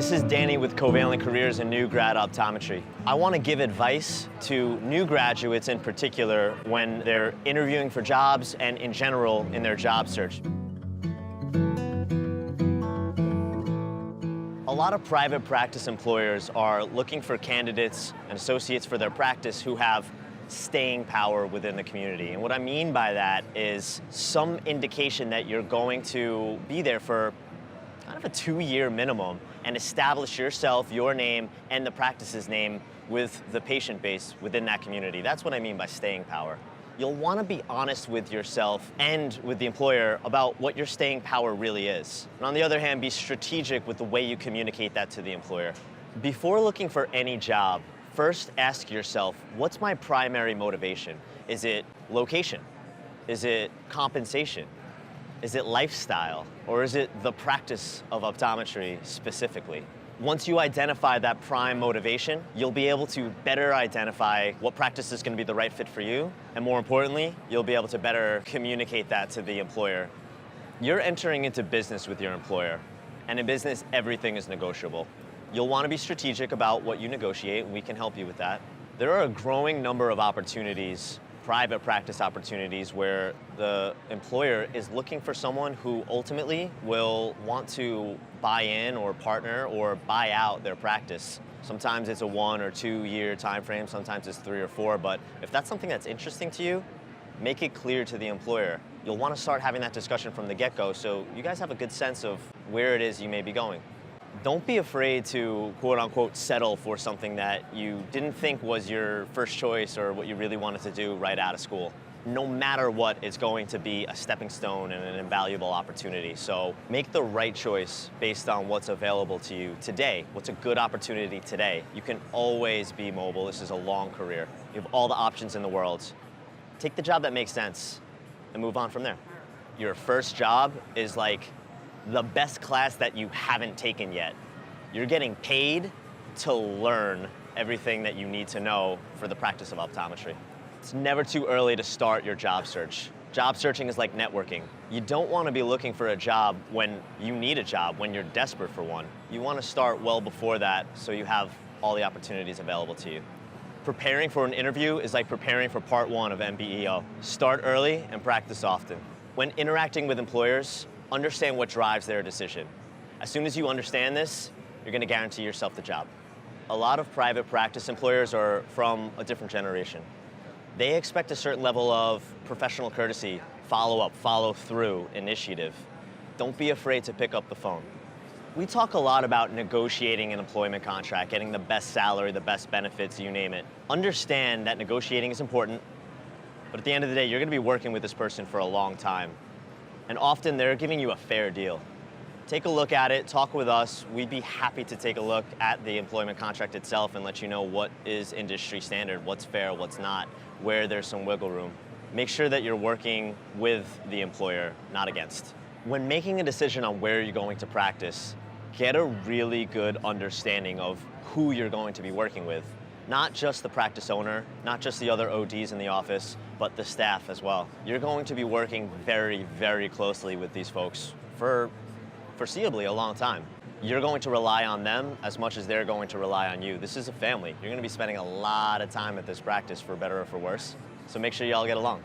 This is Danny with Covalent Careers and new grad optometry. I want to give advice to new graduates in particular when they're interviewing for jobs and in general in their job search. A lot of private practice employers are looking for candidates and associates for their practice who have staying power within the community. And what I mean by that is some indication that you're going to be there for kind of a 2-year minimum and establish yourself, your name, and the practice's name with the patient base within that community. That's what I mean by staying power. You'll want to be honest with yourself and with the employer about what your staying power really is. And on the other hand, be strategic with the way you communicate that to the employer. Before looking for any job, first ask yourself, what's my primary motivation? Is it location? Is it compensation? Is it lifestyle? Or is it the practice of optometry specifically? Once you identify that prime motivation, you'll be able to better identify what practice is going to be the right fit for you, and more importantly, you'll be able to better communicate that to the employer. You're entering into business with your employer, and in business, everything is negotiable. You'll want to be strategic about what you negotiate, and we can help you with that. There are a growing number of opportunities, private practice opportunities, where the employer is looking for someone who ultimately will want to buy in or partner or buy out their practice. Sometimes it's a 1 or 2 year time frame, sometimes it's 3 or 4, but if that's something that's interesting to you, make it clear to the employer. You'll want to start having that discussion from the get-go so you guys have a good sense of where it is you may be going. Don't be afraid to, quote unquote, settle for something that you didn't think was your first choice or what you really wanted to do right out of school. No matter what, it's going to be a stepping stone and an invaluable opportunity. So make the right choice based on what's available to you today. What's a good opportunity today? You can always be mobile. This is a long career. You have all the options in the world. Take the job that makes sense and move on from there. Your first job is like the best class that you haven't taken yet. You're getting paid to learn everything that you need to know for the practice of optometry. It's never too early to start your job search. Job searching is like networking. You don't want to be looking for a job when you need a job, when you're desperate for one. You want to start well before that so you have all the opportunities available to you. Preparing for an interview is like preparing for part 1 of MBEO. Start early and practice often. When interacting with employers, understand what drives their decision. As soon as you understand this, you're going to guarantee yourself the job. A lot of private practice employers are from a different generation. They expect a certain level of professional courtesy, follow-up, follow-through, initiative. Don't be afraid to pick up the phone. We talk a lot about negotiating an employment contract, getting the best salary, the best benefits, you name it. Understand that negotiating is important, but at the end of the day, you're going to be working with this person for a long time. And often they're giving you a fair deal. Take a look at it, talk with us. We'd be happy to take a look at the employment contract itself and let you know what is industry standard, what's fair, what's not, where there's some wiggle room. Make sure that you're working with the employer, not against. When making a decision on where you're going to practice, get a really good understanding of who you're going to be working with. Not just the practice owner, not just the other ODs in the office, but the staff as well. You're going to be working very, very closely with these folks for foreseeably a long time. You're going to rely on them as much as they're going to rely on you. This is a family. You're going to be spending a lot of time at this practice for better or for worse, so make sure you all get along.